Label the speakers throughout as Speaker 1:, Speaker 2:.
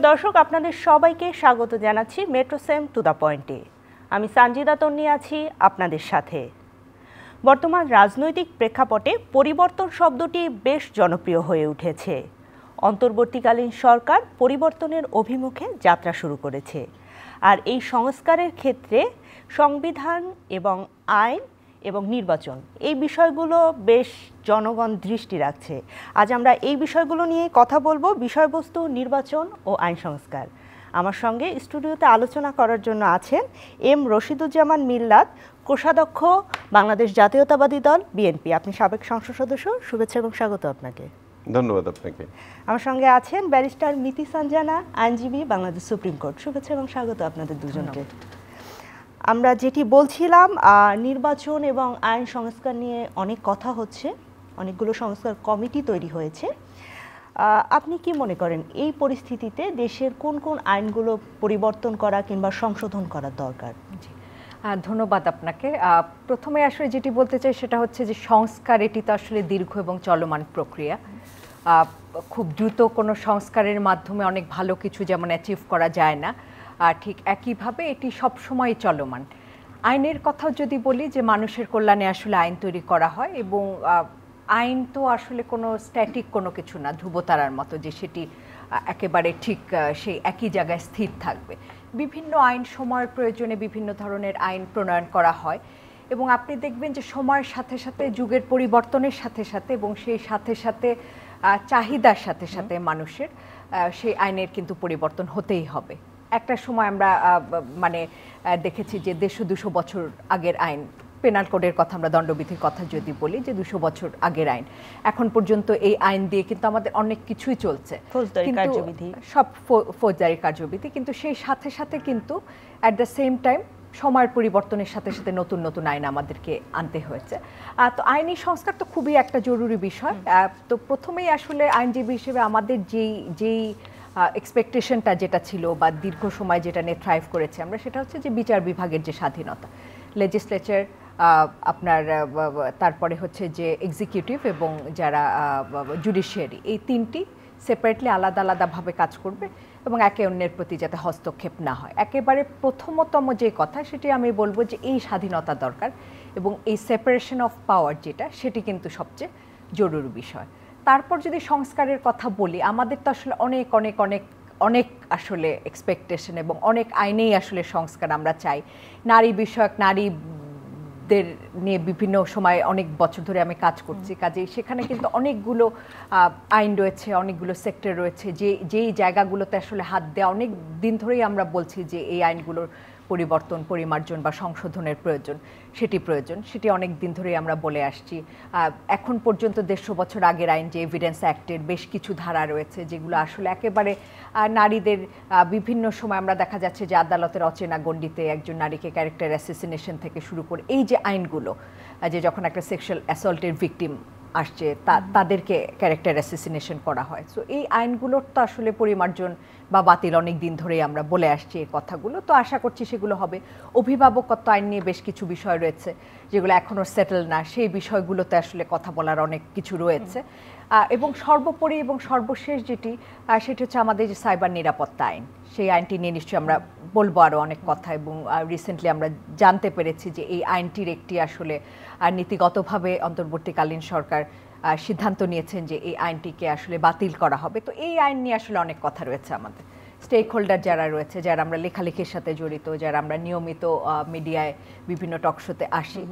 Speaker 1: দর্শক, আপনাদের সবাইকে স্বাগত জানাচ্ছি মেট্রো সেম টু দ্য পয়েন্টে। আমি সানজিদা তন্নি আছি আপনাদের সাথে। বর্তমান রাজনৈতিক প্রেক্ষাপটে পরিবর্তন শব্দটি বেশ জনপ্রিয় হয়ে উঠেছে। অন্তর্বর্তীকালীন সরকার পরিবর্তনের অভিমুখে যাত্রা শুরু করেছে, আর এই সংস্কারের ক্ষেত্রে সংবিধান এবং আইন এবং নির্বাচন এই বিষয়গুলো বেশ জনগণ দৃষ্টি রাখছে। আজ আমরা এই বিষয়গুলো নিয়ে কথা বলবো। বিষয়বস্তু নির্বাচন ও আইন সংস্কার। আমার সঙ্গে স্টুডিওতে আলোচনা করার জন্য আছেন এম রশিদুজ্জামান মিল্লাত, কোষাধ্যক্ষ, বাংলাদেশ জাতীয়তাবাদী দল বিএনপি। আপনি সাবেক সংসদ সদস্য, শুভেচ্ছা এবং স্বাগত আপনাকে।
Speaker 2: ধন্যবাদ আপনাকে।
Speaker 1: আমার সঙ্গে আছেন ব্যারিস্টার মিতি সঞ্জানা, আইনজীবী, বাংলাদেশ সুপ্রিম কোর্ট। শুভেচ্ছা এবং স্বাগত আপনাদের দুজনকে। আমরা যেটি বলছিলাম, নির্বাচন এবং আইন সংস্কার নিয়ে অনেক কথা হচ্ছে, অনেকগুলো সংস্কার কমিটি তৈরি হয়েছে। আপনি কি মনে করেন এই পরিস্থিতিতে দেশের কোন কোন আইনগুলো পরিবর্তন করা কিংবা সংশোধন করা দরকার?
Speaker 3: ধন্যবাদ আপনাকে। প্রথমে আসলে যেটি বলতে চাই সেটা হচ্ছে যে সংস্কার এটি তো আসলে দীর্ঘ এবং চলমান প্রক্রিয়া। খুব দ্রুত কোনো সংস্কারের মাধ্যমে অনেক ভালো কিছু যেমন অ্যাচিভ করা যায় না, ঠিক একইভাবে এটি সবসময় চলমান। আইনের কথাও যদি বলি যে মানুষের কল্যাণে আসলে আইন তৈরি করা হয়, এবং আইন তো আসলে কোনো স্ট্যাটিক কোনো কিছু না, ধ্রুবতারার মতো যে সেটি একেবারে ঠিক সেই একই জায়গায় স্থির থাকবে। বিভিন্ন আইন সময়ের প্রয়োজনে বিভিন্ন ধরনের আইন প্রণয়ন করা হয়, এবং আপনি দেখবেন যে সময়ের সাথে সাথে, যুগের পরিবর্তনের সাথে সাথে এবং সেই সাথে সাথে চাহিদার সাথে সাথে মানুষের সেই আইনের কিন্তু পরিবর্তন হতেই হবে। একটা সময় আমরা দেখেছি যে 150-200 বছর আগের আইন, পেনাল কোডের কথা, আমরা দণ্ডবিধির কথা যদি বলি, যে 200 বছর আগের আইন, এখন পর্যন্ত এই আইন দিয়ে কিন্তু আমাদের অনেক কিছুই চলছে, সব ফৌজদারি কার্যবিধি, কিন্তু সেই সাথে সাথে কিন্তু অ্যাট দ্য সেম টাইম সময়ের পরিবর্তনের সাথে সাথে নতুন নতুন আইন আমাদেরকে আনতে হয়েছে। তো আইনি সংস্কার তো খুবই একটা জরুরি বিষয়। তো প্রথমেই আসলে আইনজীবী হিসেবে আমাদের যেই এক্সপেকটেশনটা যেটা ছিল বা দীর্ঘ সময় যেটা নিয়ে থ্রাইভ করেছে আমরা, সেটা হচ্ছে যে বিচার বিভাগের যে স্বাধীনতা, লেজিসলেচার, আপনার তারপরে হচ্ছে যে এক্সিকিউটিভ এবং যারা জুডিশিয়ারি, এই তিনটি সেপারেটলি আলাদা আলাদাভাবে কাজ করবে এবং একে অন্যের প্রতি যাতে হস্তক্ষেপ না হয়। একেবারে প্রথমতম যে কথা সেটি আমি বলবো যে এই স্বাধীনতা দরকার, এবং এই সেপারেশন অফ পাওয়ার যেটা, সেটি কিন্তু সবচেয়ে জরুরি বিষয়। তারপর যদি সংস্কারের কথা বলি, আমাদের তো আসলে অনেক অনেক অনেক অনেক আসলে এক্সপেকটেশন এবং অনেক আইনেই আসলে সংস্কার আমরা চাই। নারী বিষয়ক, নারীদের নিয়ে বিভিন্ন সময় অনেক বছর ধরে আমি কাজ করছি, কাজেই সেখানে কিন্তু অনেকগুলো আইন রয়েছে, অনেকগুলো সেক্টর রয়েছে, যেই জায়গাগুলোতে আসলে হাত দেওয়া অনেক দিন ধরেই আমরা বলছি যে এই আইনগুলোর পরিবর্তন, পরিমার্জন বা সংশোধনের সেটি অনেক দিন ধরেই আমরা বলে আসছি। এখন পর্যন্ত 150 বছর আগের আইন, যে এভিডেন্স অ্যাক্টের বেশ কিছু ধারা রয়েছে যেগুলো আসলে একেবারে নারীদের বিভিন্ন সময় আমরা দেখা যাচ্ছে যে আদালতের অচেনা গণ্ডিতে একজন নারীকে ক্যারেক্টার অ্যাসাসিনেশন থেকে শুরু করে এই যে আইনগুলো, যে যখন একটা সেক্সুয়াল অ্যাসল্টের ভিকটিম আসছে তাদেরকে ক্যারেক্টার অ্যাসাসিনেশন করা হয়। সো এই আইনগুলোর তো আসলে পরিমার্জন বা বাতিল অনেক দিন ধরেই আমরা বলে আসছি এই কথাগুলো। তো আশা করছি সেগুলো হবে। অভিভাবকত্ব আইন নিয়ে বেশ কিছু বিষয় রয়েছে যেগুলো এখনও সেটেল না, সেই বিষয়গুলোতে আসলে কথা বলার অনেক কিছু রয়েছে। এবং সর্বোপরি এবং সর্বশেষ যেটি, সেটি হচ্ছে আমাদের যে সাইবার নিরাপত্তা আইন, সেই আইনটি নিয়ে নিশ্চয়ই আমরা বলবো আরও অনেক কথা। এবং রিসেন্টলি আমরা জানতে পেরেছি যে এই আইনটির একটি আসলে নীতিগতভাবে অন্তর্বর্তীকালীন সরকার সিদ্ধান্ত নিয়েছেন যে এই আইনটিকে আসলে বাতিল করা হবে। তো এই আইন নিয়ে আসলে অনেক কথা রয়েছে আমাদের। স্টেক হোল্ডার যারা রয়েছে, যারা আমরা লেখালেখির সাথে জড়িত, যারা আমরা নিয়মিত মিডিয়ায় বিভিন্ন টকশোতে আসি,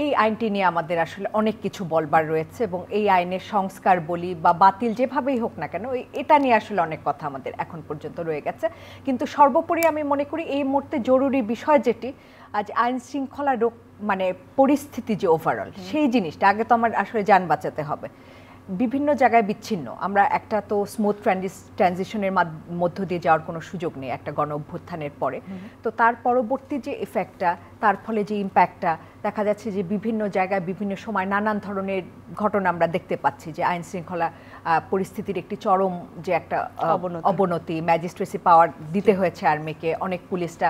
Speaker 3: এই আইনটি নিয়ে আমাদের আসলে অনেক কিছু বলবার রয়েছে, এবং এই আইনের সংস্কার বলি বা বাতিল যেভাবেই হোক না কেন, এটা নিয়ে আসলে অনেক কথা আমাদের এখন পর্যন্ত রয়ে গেছে। কিন্তু সর্বোপরি আমি মনে করি এই মুহূর্তে জরুরি বিষয় যেটি, আজ আইন শৃঙ্খলা পরিস্থিতি যে ওভারঅল, সেই জিনিসটা আগে তো আমার আসলে যান বাঁচাতে হবে। বিভিন্ন জায়গায় বিচ্ছিন্ন, আমরা একটা তো স্মুথ ট্রানজিশনের মধ্য দিয়ে যাওয়ার কোনো সুযোগ নেই একটা গণ অভ্যুত্থানের পরে। তো তার পরবর্তী যে ইফেক্টটা, তার ফলে যে ইম্প্যাক্টটা দেখা যাচ্ছে যে বিভিন্ন জায়গায় বিভিন্ন সময় নানান ধরনের ঘটনা আমরা দেখতে পাচ্ছি, যে আইন শৃঙ্খলা পরিস্থিতির একটি চরম যে একটা অবনতি, ম্যাজিস্ট্রেসি পাওয়ার দিতে হয়েছে আর্মিকে, অনেক পুলিশটা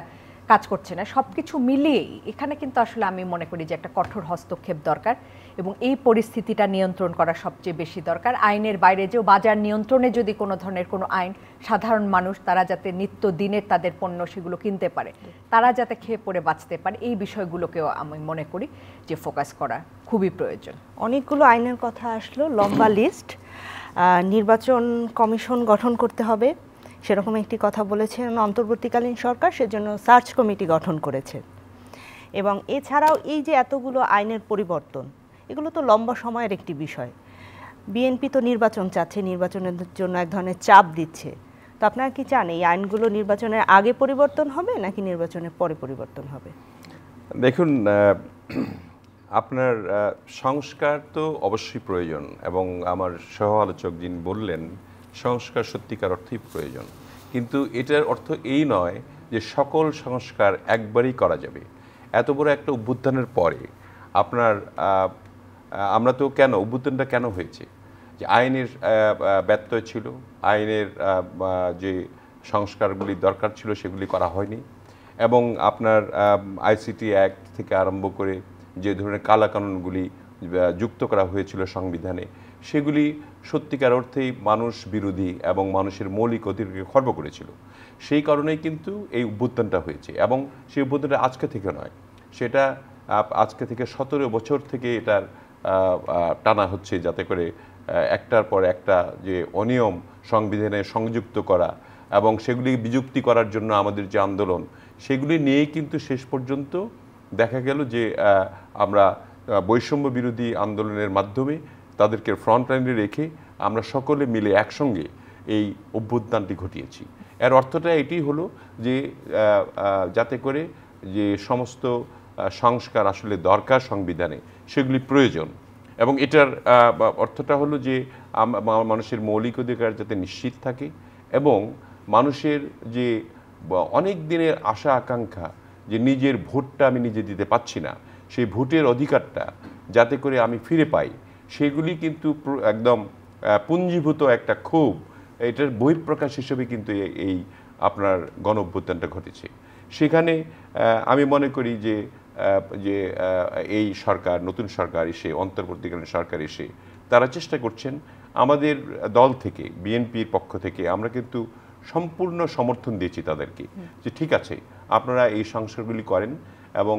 Speaker 3: কাজ করছে না, সব কিছু মিলিয়েই এখানে কিন্তু আসলে আমি মনে করি যে একটা কঠোর হস্তক্ষেপ দরকার এবং এই পরিস্থিতিটা নিয়ন্ত্রণ করা সবচেয়ে বেশি দরকার। আইনের বাইরে যেও বাজার নিয়ন্ত্রণে যদি কোনো ধরনের কোনো আইন, সাধারণ মানুষ তারা যাতে নিত্য দিনের তাদের পণ্য সেগুলো কিনতে পারে, তারা যাতে খেয়ে পড়ে বাঁচতে পারে, এই বিষয়গুলোকেও আমি মনে করি যে ফোকাস করা খুবই প্রয়োজন।
Speaker 1: অনেকগুলো আইনের কথা আসলো, লম্বা লিস্ট। নির্বাচন কমিশন গঠন করতে হবে, সেরকম একটি কথা বলেছেন অন্তর্বর্তীকালীন সরকার, সেজন্য সার্চ কমিটি গঠন করেছে। এবং এছাড়াও এই যে এতগুলো আইনের পরিবর্তন, এগুলো তো লম্বা সময়ের একটি বিষয়। বিএনপি তো নির্বাচন চাচ্ছে, নির্বাচনের জন্য এক ধরনের চাপ দিচ্ছে। তো আপনারা কি চান এই আইনগুলো নির্বাচনের আগে পরিবর্তন হবে নাকি নির্বাচনের পরে পরিবর্তন হবে?
Speaker 2: দেখুন, আপনার সংস্কার তো অবশ্যই প্রয়োজন এবং আমার সহ আলোচক যিনি বললেন সংস্কার সত্যিকার অর্থেই প্রয়োজন, কিন্তু এটার অর্থ এই নয় যে সকল সংস্কার একবারই করা যাবে। এত বড় একটা অভ্যুত্থানের পরে আপনার আমরা তো কেন অভ্যুত্থানটা কেন হয়েছে, যে আইনের ব্যত্যয় ছিল, আইনের যে সংস্কারগুলি দরকার ছিল সেগুলি করা হয়নি, এবং আপনার আইসিটি অ্যাক্ট থেকে আরম্ভ করে যে ধরনের কালাকানুনগুলি যুক্ত করা হয়েছিল সংবিধানে, সেগুলি সত্যিকার অর্থেই মানুষ বিরোধী এবং মানুষের মৌলিক অধিকারকে খর্ব করেছিল। সেই কারণেই কিন্তু এই অভ্যুত্থানটা হয়েছে, এবং সেই অভ্যুত্থানটা আজকে থেকে নয়, সেটা আজকে থেকে 17 বছর থেকে এটার টানা হচ্ছে, যাতে করে একটার পর একটা যে অনিয়ম সংবিধানে সংযুক্ত করা এবং সেগুলি বিযুক্তি করার জন্য আমাদের যে আন্দোলন, সেগুলি নিয়েই কিন্তু শেষ পর্যন্ত দেখা গেল যে আমরা বৈষম্য বিরোধী আন্দোলনের মাধ্যমে তাদেরকে ফ্রন্টলাইনে রেখে আমরা সকলে মিলে একসঙ্গে এই অভ্যুত্থানটি ঘটিয়েছি। এর অর্থটা এটি হলো যে যাতে করে যে সমস্ত সংস্কার আসলে দরকার সংবিধানে, সেগুলি প্রয়োজন, এবং এটার অর্থটা হলো যে মানুষের মৌলিক অধিকার যাতে নিশ্চিত থাকে এবং মানুষের যে অনেক দিনের আশা আকাঙ্ক্ষা যে নিজের ভোটটা আমি নিজে দিতে পাচ্ছি না, সেই ভোটের অধিকারটা যাতে করে আমি ফিরে পাই, সেগুলি কিন্তু একদম পুঞ্জীভূত একটা ক্ষোভ, এটার বহিঃপ্রকাশ হিসেবে কিন্তু এই আপনার গণ অভ্যুত্থানটা ঘটেছে। সেখানে আমি মনে করি যে এই সরকার, নতুন সরকার এসে, অন্তর্বর্তীকালীন সরকার এসে তারা চেষ্টা করছেন, আমাদের দল থেকে বিএনপির পক্ষ থেকে আমরা কিন্তু সম্পূর্ণ সমর্থন দিয়েছি তাদেরকে, যে ঠিক আছে আপনারা এই সংস্কারগুলি করেন এবং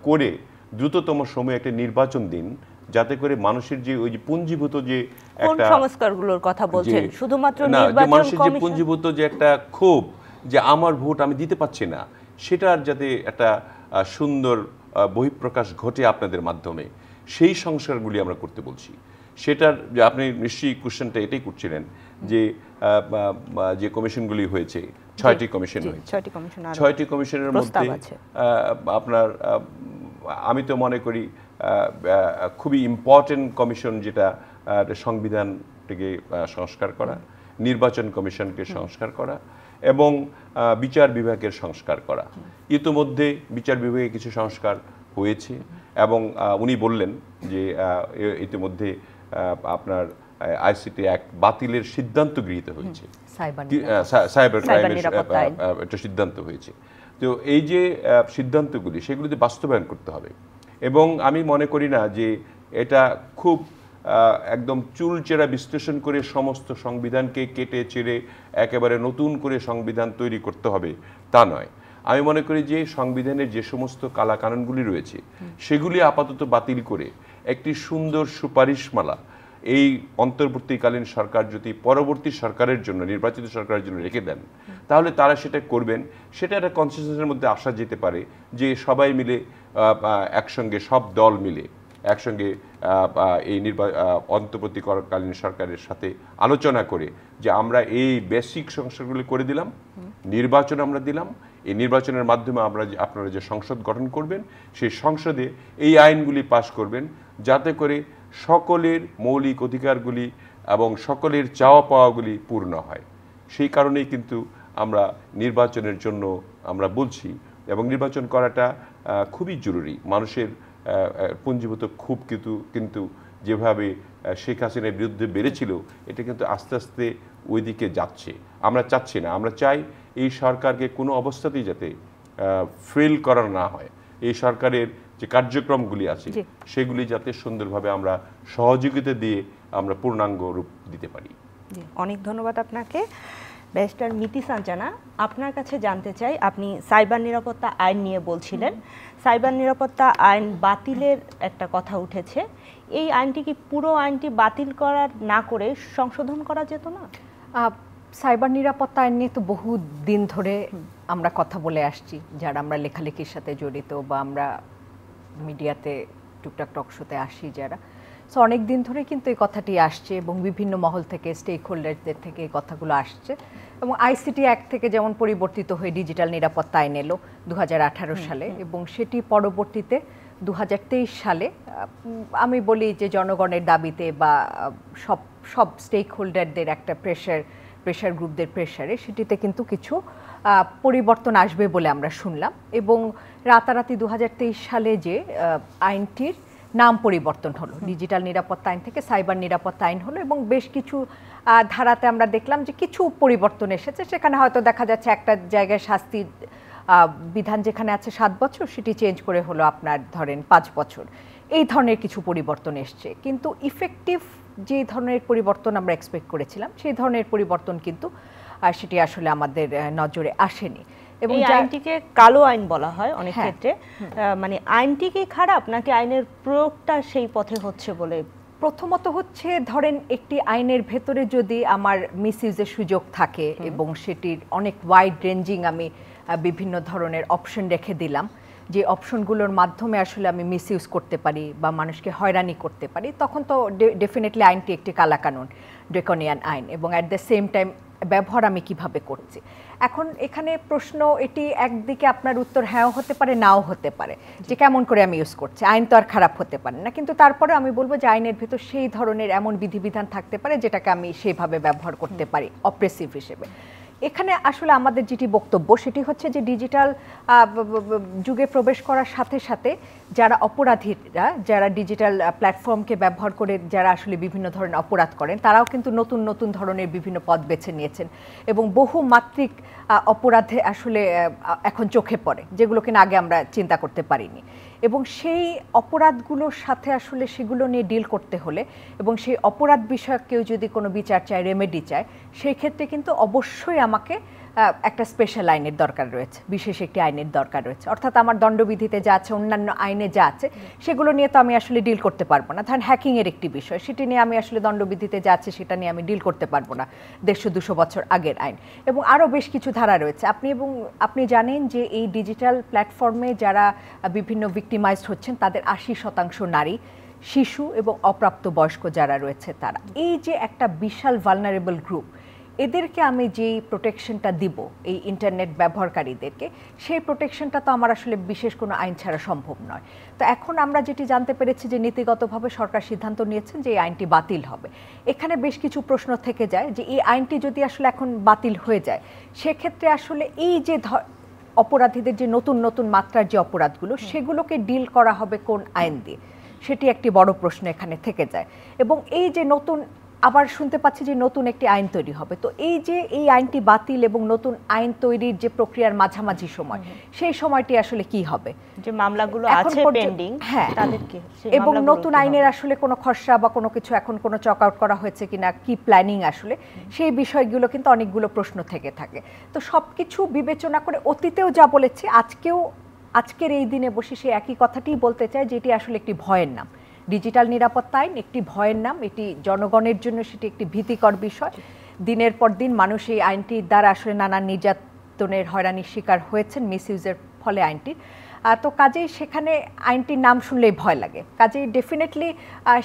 Speaker 2: করে দ্রুততম সময়ে একটা নির্বাচন দিন, যাতে করে মানুষের যে ওই যে পুঞ্জীভূত যে একটা
Speaker 1: সংস্কারগুলোর কথা বলছেন, শুধুমাত্র নির্বাচন
Speaker 2: মানুষের যে পুঞ্জীভূত যে একটা ক্ষোভ যে আমার ভোট আমি দিতে পারছি না, সেটার যাতে একটা সুন্দর বহিঃপ্রকাশ ঘটে আপনাদের মাধ্যমে, সেই সংস্কারগুলি আমরা করতে বলছি। সেটার আপনি নিশ্চয়ই কোশ্চেনটা এটাই করছিলেন যে যে কমিশনগুলি হয়েছে, 6টি কমিশন হয়েছে, 6টি কমিশনের মধ্যে আপনার আমি তো মনে করি খুবই ইম্পর্টেন্ট কমিশন যেটা সংবিধানটাকে সংস্কার করা, নির্বাচন কমিশনকে সংস্কার করা এবং বিচার বিভাগের সংস্কার করা। ইতিমধ্যে বিচার বিভাগে কিছু সংস্কার হয়েছে এবং উনি বললেন যে ইতিমধ্যে আপনার আইসিটি অ্যাক্ট বাতিলের সিদ্ধান্ত গৃহীত হয়েছে, সাইবার ক্রাইমের একটা সিদ্ধান্ত হয়েছে। তো এই যে সিদ্ধান্তগুলি, সেগুলিতে বাস্তবায়ন করতে হবে, এবং আমি মনে করি না যে এটা খুব একদম চুলচেরা বিশ্লেষণ করে সমস্ত সংবিধানকে কেটে চেড়ে একেবারে নতুন করে সংবিধান তৈরি করতে হবে, তা নয়। আমি মনে করি যে সংবিধানের যে সমস্ত কালাকানুনগুলি রয়েছে সেগুলি আপাতত বাতিল করে একটি সুন্দর সুপারিশমালা এই অন্তর্বর্তীকালীন সরকার যদি পরবর্তী সরকারের জন্য, নির্বাচিত সরকারের জন্য রেখে দেন, তাহলে তারা সেটা করবেন। সেটা একটা কনসেনসাসের মধ্যে আসা যেতে পারে যে সবাই মিলে একসঙ্গে, সব দল মিলে একসঙ্গে এই অন্তর্বর্তীকালীন সরকারের সাথে আলোচনা করে যে আমরা এই বেসিক সংস্কারগুলি করে দিলাম, নির্বাচন আমরা দিলাম, এই নির্বাচনের মাধ্যমে আপনারা যে সংসদ গঠন করবেন, সেই সংসদে এই আইনগুলি পাশ করবেন, যাতে করে সকলের মৌলিক অধিকারগুলি এবং সকলের চাওয়া পাওয়াগুলি পূর্ণ হয়। সেই কারণেই কিন্তু আমরা নির্বাচনের জন্য আমরা বলছি, এবং নির্বাচন করাটা খুবই জরুরি। মানুষের পুঞ্জীভূত ক্ষোভ কিন্তু যেভাবে শেখ হাসিনার বিরুদ্ধে বেড়েছিল, এটা কিন্তু আস্তে আস্তে ওই দিকে যাচ্ছে। আমরা চাচ্ছি না, আমরা চাই এই সরকারকে কোনো অবস্থাতেই যাতে ফেল করা না হয়, এই সরকারের যে কার্যক্রমগুলি আছে সেগুলি যাতে সুন্দরভাবে আমরা সহযোগিতা দিয়ে আমরা পূর্ণাঙ্গ রূপ দিতে পারি।
Speaker 1: অনেক ধন্যবাদ আপনাকে। ব্যারিস্টার মিতি সাঞ্জানা, আপনার কাছে জানতে চাই, আপনি সাইবার নিরাপত্তা আইন নিয়ে বলছিলেন, সাইবার নিরাপত্তা আইন বাতিলের একটা কথা উঠেছে, এই আইনটি কি পুরো আইনটি বাতিল করা না করে সংশোধন করা যেত না?
Speaker 3: সাইবার নিরাপত্তা আইন নিয়ে তো বহু দিন ধরে আমরা কথা বলে আসছি, যারা আমরা লেখালেখির সাথে জড়িত বা আমরা মিডিয়াতে টুকটাক টক শোতে আসি যারা, সো অনেক দিন ধরে কিন্তু এই কথাটি আসছে এবং বিভিন্ন মহল থেকে স্টেক হোল্ডারদের থেকে এই কথাগুলো আসছে। এবং আইসিটি অ্যাক্ট থেকে যেমন পরিবর্তিত হয়ে ডিজিটাল নিরাপত্তা আইন এলো 2018 সালে, এবং সেটি পরবর্তীতে 2023 সালে আমি বলি যে জনগণের দাবিতে বা সব স্টেক হোল্ডারদের একটা প্রেশার গ্রুপদের প্রেশারে সেটিতে কিন্তু কিছু পরিবর্তন আসবে বলে আমরা শুনলাম। এবং রাতারাতি 2023 সালে যে আইনটির নাম পরিবর্তন হলো, ডিজিটাল নিরাপত্তা আইন থেকে সাইবার নিরাপত্তা আইন হলো, এবং বেশ কিছু ধারাতে আমরা দেখলাম যে কিছু পরিবর্তন এসেছে। সেখানে হয়তো দেখা যাচ্ছে একটা জায়গায় শাস্তি বিধান যেখানে আছে 7 বছর, সেটি চেঞ্জ করে হলো আপনার ধরেন 5 বছর, এই ধরনের কিছু পরিবর্তন এসছে। কিন্তু ইফেক্টিভ যে ধরনের পরিবর্তন আমরা এক্সপেক্ট করেছিলাম সেই ধরনের পরিবর্তন কিন্তু সেটি আসলে আমাদের নজরে আসেনি।
Speaker 1: এবং আইনটিকে কালো আইন বলা হয় অনেক ক্ষেত্রে, মানে আইনটি কি খারাপ নাকি আইনের প্রয়োগটা সেই পথে হচ্ছে বলে?
Speaker 3: প্রথমত হচ্ছে ধরেন একটি আইনের ভেতরে যদি আমার মিসইউজের সুযোগ থাকে এবং সেটির অনেক ওয়াইড রেঞ্জিং আমি বিভিন্ন ধরনের অপশন রেখে দিলাম, যে অপশনগুলোর মাধ্যমে আসলে আমি মিসইউজ করতে পারি বা মানুষকে হয়রানি করতে পারি, তখন তো ডেফিনেটলি আইনটি একটি কালাকানুন, ড্রেকনিয়ান আইন। এবং অ্যাট দ্য সেম টাইম ব্যবহার আমি কিভাবে করছি। এখন এখানে প্রশ্ন এটি, একদিকে আপনার উত্তর হ্যাঁও হতে পারে নাও হতে পারে, যে কেমন করে আমি ইউজ করছি। আইন তো আর খারাপ হতে পারে না, কিন্তু তারপরে আমি বলবো যে আইনের ভেতর সেই ধরনের এমন বিধিবিধান থাকতে পারে যেটাকে আমি সেইভাবে ব্যবহার করতে পারি অপ্রেসিভ হিসেবে। এখানে আসলে আমাদের যেটি বক্তব্য সেটি হচ্ছে যে ডিজিটাল যুগে প্রবেশ করার সাথে সাথে যারা অপরাধীরা, যারা ডিজিটাল প্ল্যাটফর্মকে ব্যবহার করে যারা আসলে বিভিন্ন ধরনের অপরাধ করেন, তারাও কিন্তু নতুন নতুন ধরনের বিভিন্ন পথ বেছে নিয়েছেন এবং বহুমাত্রিক অপরাধে আসলে এখন চোখে পড়ে, যেগুলো কিনা আগে আমরা চিন্তা করতে পারিনি। এবং সেই অপরাধগুলোর সাথে আসলে সেগুলো নিয়ে ডিল করতে হলে এবং সেই অপরাধ বিষয়ক কেউ যদি কোনো বিচার চায়, রেমেডি চায়, সেই ক্ষেত্রে কিন্তু অবশ্যই আমাকে একটা স্পেশাল আইনের দরকার রয়েছে, বিশেষ একটি আইনের দরকার রয়েছে। অর্থাৎ আমার দণ্ডবিধিতে যা আছে, অন্যান্য আইনে যা আছে, সেগুলো নিয়ে তো আমি আসলে ডিল করতে পারবো না। ধরেন হ্যাকিংয়ের একটি বিষয়, সেটি নিয়ে আমি আসলে দণ্ডবিধিতে যা আছে সেটা নিয়ে আমি ডিল করতে পারবো না, 150-200 বছর আগের আইন। এবং আরও বেশ কিছু ধারা রয়েছে। আপনি জানেন যে এই ডিজিটাল প্ল্যাটফর্মে যারা বিভিন্ন ভিক্টিমাইজড হচ্ছেন তাদের 80% নারী, শিশু এবং অপ্রাপ্ত বয়স্ক যারা রয়েছে তারা। এই যে একটা বিশাল ভালনারেবল গ্রুপ, এদেরকে আমি যেই প্রোটেকশনটা দিব এই ইন্টারনেট ব্যবহারকারীদেরকে, সেই প্রোটেকশনটা তো আমার আসলে বিশেষ কোনো আইন ছাড়া সম্ভব নয়। তো এখন আমরা যেটি জানতে পেরেছি যে নীতিগতভাবে সরকার সিদ্ধান্ত নিয়েছেন যে এই আইনটি বাতিল হবে। এখানে বেশ কিছু প্রশ্ন থেকে যায় যে এই আইনটি যদি আসলে এখন বাতিল হয়ে যায়, সেক্ষেত্রে আসলে এই যে অপরাধীদের যে নতুন নতুন মাত্রার যে অপরাধগুলো, সেগুলোকে ডিল করা হবে কোন আইন দিয়ে, সেটি একটি বড় প্রশ্ন এখানে থেকে যায়। এবং এই যে নতুন, আবার শুনতে পাচ্ছি যে নতুন একটি আইন তৈরি হবে, তো এই যে এই আইনটি বাতিল এবং নতুন আইন তৈরির যে প্রক্রিয়ার মাঝামাঝি সময়, সেই সময়টি আসলে কি হবে,
Speaker 1: যে মামলাগুলো আছে পেন্ডিং,
Speaker 3: হ্যাঁ, তাদেরকে, এবং নতুন আইনের আসলে কোনো খসড়া বা কোনো কিছু এখন কোনো চক আউট করা হয়েছে কিনা, কি প্ল্যানিং আসলে, সেই বিষয়গুলো কিন্তু অনেকগুলো প্রশ্ন থেকে থাকে। তো সবকিছু বিবেচনা করে অতীতেও যা বলেছি, আজকের এই দিনে বসে সে একই কথাটিই বলতে চাই যে এটি আসলে একটি ভয়ের নাম। ডিজিটাল নিরাপত্তা আইন একটি ভয়ের নাম, এটি জনগণের জন্য সেটি একটি ভীতিকর বিষয়। দিনের পর দিন মানুষ এই আইনটির দ্বারা আসলে নানান নির্যাতনের, হয়রানির শিকার হয়েছেন মিসইউজের ফলে আইনটির। তো কাজেই সেখানে আইনটির নাম শুনলেই ভয় লাগে। কাজেই ডেফিনেটলি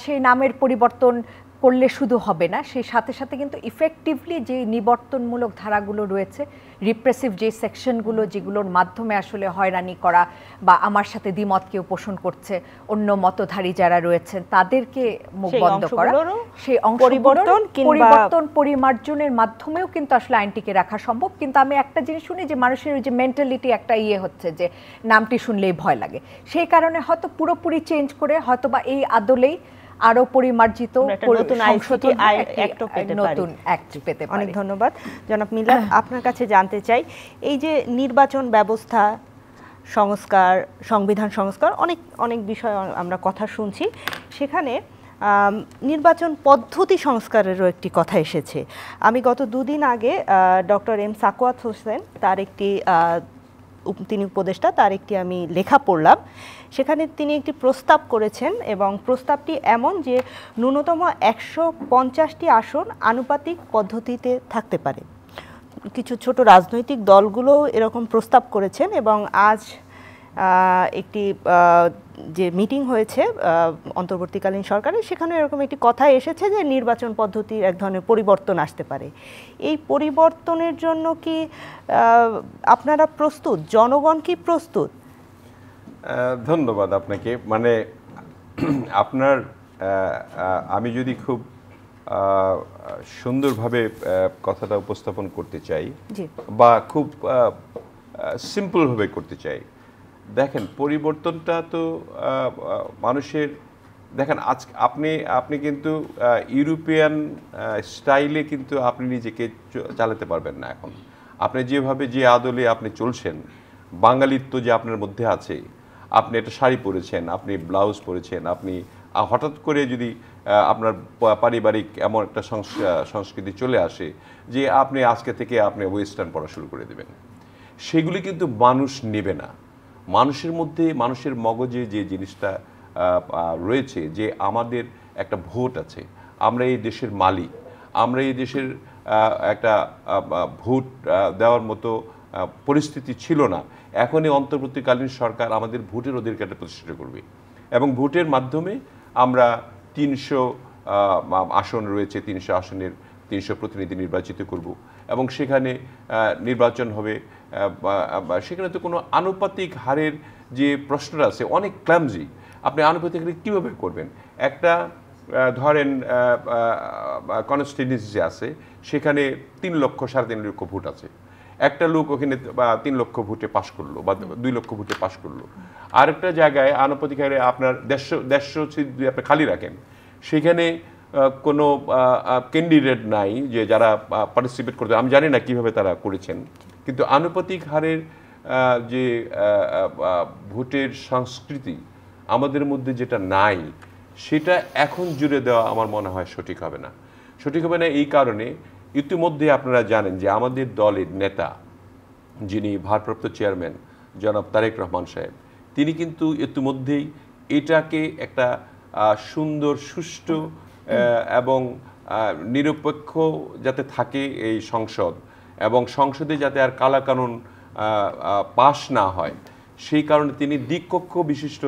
Speaker 3: সেই নামের পরিবর্তন করলে শুধু হবে না, সেই সাথে সাথে কিন্তু ইফেক্টিভলি যে নিবর্তনমূলক ধারাগুলো রয়েছে, রিপ্রেসিভ যে সেকশনগুলো, যেগুলোর মাধ্যমে আসলে হয়রানি করা বা আমার সাথে দ্বিমত কেউ পোষণ করছে, অন্য মতধারী যারা রয়েছেন তাদেরকে মুখ বন্ধ করা, সেই পরিবর্তন পরিমার্জনের মাধ্যমেও কিন্তু আসলে আইনটিকে রাখা সম্ভব। কিন্তু আমি একটা জিনিস শুনি যে মানুষের যে মেন্টালিটি একটা হচ্ছে যে নামটি শুনলেই ভয় লাগে, সেই কারণে হয়তো পুরোপুরি চেঞ্জ করে হয়তো বা এই আদলেই আরো পরিমার্জিত নতুন অ্যাক্ট পেতে পারে।
Speaker 1: অনেক ধন্যবাদ জনাব মিলাদ। আপনার কাছে জানতে চাই, এই যে নির্বাচন ব্যবস্থা সংস্কার, সংবিধান সংস্কার, অনেক অনেক বিষয় আমরা কথা শুনছি। সেখানে নির্বাচন পদ্ধতি সংস্কারেরও একটি কথা এসেছে। আমি গত দুদিন আগে ডক্টর এম সাখাওয়াত হোসেন, তার একটি তিনি উপদেষ্টা, তার একটি আমি লেখা পড়লাম। সেখানে তিনি একটি প্রস্তাব করেছেন এবং প্রস্তাবটি এমন যে ন্যূনতম 150টি আসন আনুপাতিক পদ্ধতিতে থাকতে পারে। কিছু ছোট রাজনৈতিক দলগুলো এরকম প্রস্তাব করেছেন এবং আজ একটি যে মিটিং হয়েছে অন্তর্বর্তীকালীন সরকারের, সেখানে এরকম একটি কথা এসেছে যে নির্বাচন পদ্ধতির এক ধরনের পরিবর্তন আসতে পারে। এই পরিবর্তনের জন্য কি আপনারা প্রস্তুত? জনগণ কি প্রস্তুত?
Speaker 2: ধন্যবাদ আপনাকে। মানে আপনার আমি যদি খুব সুন্দরভাবে কথাটা উপস্থাপন করতে চাই বা খুব সিম্পলভাবে করতে চাই, দেখেন পরিবর্তনটা তো মানুষের, দেখেন আজ আপনি কিন্তু ইউরোপিয়ান স্টাইলে কিন্তু আপনি নিজেকে চালাতে পারবেন না। এখন আপনি যেভাবে যে আদলে আপনি চলছেন, বাঙালিত্ব যে আপনার মধ্যে আছে, আপনি একটা শাড়ি পরেছেন, আপনি ব্লাউজ পরেছেন, আপনি হঠাৎ করে যদি আপনার পারিবারিক এমন একটা সংস্কৃতি চলে আসে যে আপনি আজকে থেকে আপনি ওয়েস্টার্ন পড়া শুরু করে দেবেন, সেগুলি কিন্তু মানুষ নেবে না। মানুষের মধ্যে, মানুষের মগজে যে জিনিসটা রয়েছে যে আমাদের একটা ভোট আছে, আমরা এই দেশের মালিক, আমরা এই দেশের একটা ভোট দেওয়ার মতো পরিস্থিতি ছিল না। এখনই অন্তর্বর্তীকালীন সরকার আমাদের ভোটের অধিকারটা প্রতিষ্ঠিত করবে এবং ভোটের মাধ্যমে আমরা 300 আসন রয়েছে, 300 আসনের 300 প্রতিনিধি নির্বাচিত করব এবং সেখানে নির্বাচন হবে। সেখানে তো কোনো আনুপাতিক হারের যে প্রশ্নটা আছে অনেক ক্লামজি। আপনি আনুপাতিক হারে কীভাবে করবেন? একটা ধরেন কনস্টিটিউয়েন্সি আছে, সেখানে 3 লক্ষ 3.5 লক্ষ ভোট আছে, একটা লোক ওখানে 3 লক্ষ ভোটে পাশ করলো বা 2 লক্ষ ভোটে পাশ করলো। আরেকটা জায়গায় আনুপাতিক হারে আপনার 150 সিট যদি আপনি খালি রাখেন, সেখানে কোনো ক্যান্ডিডেট নাই যে যারা পার্টিসিপেট করতে, আমি জানি না কিভাবে তারা করেছেন, কিন্তু আনুপাতিক হারের যে ভোটের সংস্কৃতি আমাদের মধ্যে যেটা নাই, সেটা এখন জুড়ে দেওয়া আমার মনে হয় সঠিক হবে না। সঠিক হবে না এই কারণে, ইতিমধ্যে আপনারা জানেন যে আমাদের দলের নেতা যিনি ভারপ্রাপ্ত চেয়ারম্যান জনাব তারেক রহমান সাহেব, তিনি কিন্তু ইতিমধ্যেই এটাকে একটা সুন্দর, সুষ্ঠু এবং নিরপেক্ষ যাতে থাকে এই সংসদ, এবং সংসদে যাতে আর কালাকানুন পাশ না হয়, সেই কারণে তিনি দ্বিকক্ষ বিশিষ্ট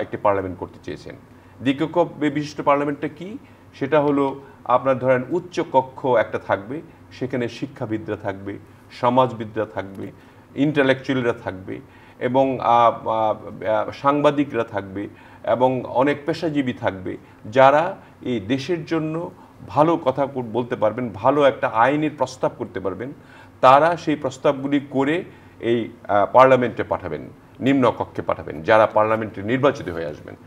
Speaker 2: একটি পার্লামেন্ট করতে চেয়েছেন। দ্বিকক্ষ বিশিষ্ট পার্লামেন্টটা কি? সেটা হলো আপনার ধরেন উচ্চ কক্ষ একটা থাকবে, সেখানে শিক্ষাবিদরা থাকবে, সমাজবিদরা থাকবে, ইন্টেলেকচুয়ালরা থাকবে এবং সাংবাদিকরা থাকবে এবং অনেক পেশাজীবী থাকবে, যারা এই দেশের জন্য ভালো কথা বলতে পারবেন, ভালো একটা আইনের প্রস্তাব করতে পারবেন। তারা সেই প্রস্তাবগুলি করে এই পার্লামেন্টে পাঠাবেন, নিম্নকক্ষে পাঠাবেন, যারা পার্লামেন্টে নির্বাচিত হয়ে আসবেন।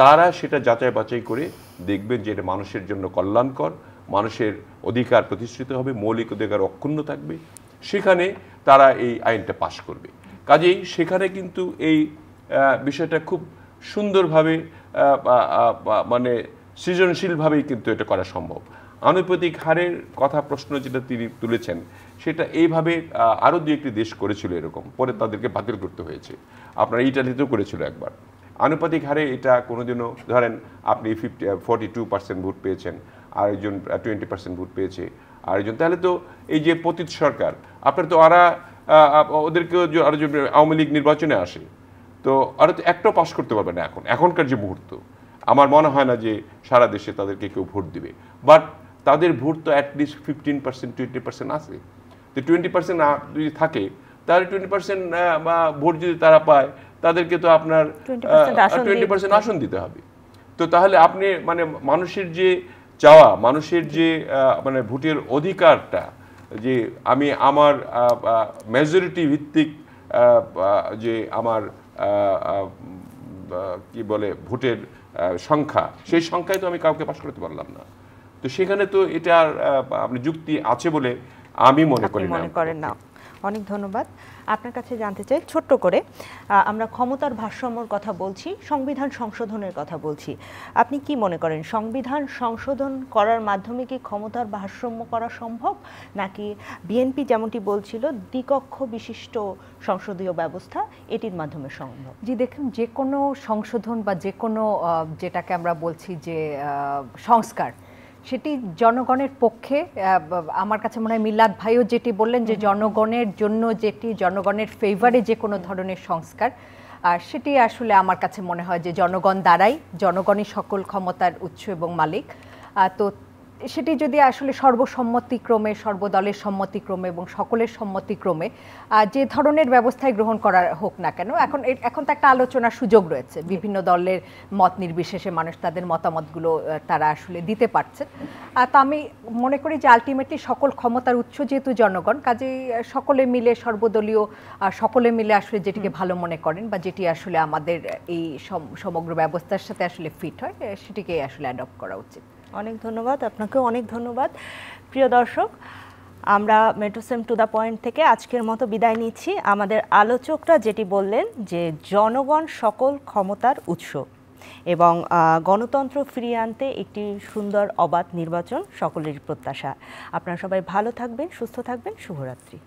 Speaker 2: তারা সেটা যাচাই বাছাই করে দেখবেন যে এটা মানুষের জন্য কল্যাণকর, মানুষের অধিকার প্রতিষ্ঠিত হবে, মৌলিক অধিকার অক্ষুণ্ণ থাকবে, সেখানে তারা এই আইনটা পাশ করবে। কাজেই সেখানে কিন্তু এই বিষয়টা খুব সুন্দরভাবে মানে সৃজনশীলভাবেই কিন্তু এটা করা সম্ভব। আনুপাতিক হারের কথা প্রশ্ন যেটা তিনি তুলেছেন, সেটা এইভাবে আরও 2-1টি দেশ করেছিল এরকম, পরে তাদেরকে বাতিল করতে হয়েছে। আপনার ইটালিতেও করেছিল একবার। আনুপাতিক হারে এটা কোনোদিনও, ধরেন আপনি 42% ভোট পেয়েছেন, আরেকজন 20% ভোট পেয়েছে আরেকজন, তাহলে তো এই যে পতিত সরকার, আপনার তো ওদেরকেও আরও যে আওয়ামী লীগ নির্বাচনে আসে, তো ওরা তো একটাও পাস করতে পারবে না। এখনকার যে মুহূর্ত, আমার মনে হয় না যে সারা দেশে তাদেরকে কেউ ভোট দিবে, বাট তাদের ভোট তো অ্যাটলিস্ট 15% 20% আছে। তো 20% যদি থাকে, তাহলে 20% ভোট যদি তারা পায়, তাদেরকে তো আপনার 20% আসন দিতে হবে। তো তাহলে আপনি মানে মানুষের যে চাওয়া, মানুষের যে মানে ভোটের অধিকারটা, যে আমি আমার মেজরিটি ভিত্তিক যে আমার কি বলে ভোটের সংখ্যা, সেই সংখ্যায় তো আমি কাউকে পাশ করতে পারলাম না। তো সেখানে তো এটার আপনি যুক্তি আছে বলে আমি মনে করি না।
Speaker 1: অনেক ধন্যবাদ। আপনার কাছে জানতে চাই ছোট্ট করে, আমরা ক্ষমতার ভারসাম্যর কথা বলছি, সংবিধান সংশোধনের কথা বলছি। আপনি কি মনে করেন সংবিধান সংশোধন করার মাধ্যমে কি ক্ষমতার ভারসাম্য করা সম্ভব, নাকি বিএনপি যেমনটি বলছিল দ্বিকক্ষ বিশিষ্ট সংসদীয় ব্যবস্থা এটির মাধ্যমে সম্ভব?
Speaker 3: জি দেখুন, যে কোনো সংশোধন বা যে কোনো যেটাকে আমরা বলছি যে সংস্কার, সেটি জনগণের পক্ষে, আমার কাছে মনে হয় মিলাদ ভাইও যেটি বললেন যে জনগণের জন্য, যেটি জনগণের ফেভারে যে কোনো ধরনের সংস্কার, আর সেটি আসলে আমার কাছে মনে হয় যে জনগণ দ্বারাই, জনগণই সকল ক্ষমতার উৎস এবং মালিক। তো সেটি যদি আসলে সর্বসম্মতিক্রমে, সর্বদলের সম্মতিক্রমে এবং সকলের সম্মতিক্রমে যে ধরনের ব্যবস্থায় গ্রহণ করা হোক না কেন, এখন তো একটা আলোচনার সুযোগ রয়েছে, বিভিন্ন দলের মত নির্বিশেষে মানুষ তাদের মতামতগুলো তারা আসলে দিতে পারছেন। তা আমি মনে করি যে আলটিমেটলি সকল ক্ষমতার উৎস যেহেতু জনগণ, কাজেই সকলে মিলে, সর্বদলীয় সকলে মিলে আসলে যেটিকে ভালো মনে করেন বা যেটি আসলে আমাদের এই সমগ্র ব্যবস্থার সাথে আসলে ফিট হয়, সেটিকে আসলে অ্যাডপ্ট করা উচিত।
Speaker 1: অনেক ধন্যবাদ, আপনাকেও অনেক ধন্যবাদ। প্রিয় দর্শক, আমরা মেট্রোসেম টু দ্য পয়েন্ট থেকে আজকের মতো বিদায় নিচ্ছি। আমাদের আলোচকরা যেটি বললেন যে জনগণ সকল ক্ষমতার উৎস এবং গণতন্ত্র ফিরিয়ে আনতে একটি সুন্দর অবাধ নির্বাচন সকলের প্রত্যাশা। আপনারা সবাই ভালো থাকবেন, সুস্থ থাকবেন। শুভরাত্রি।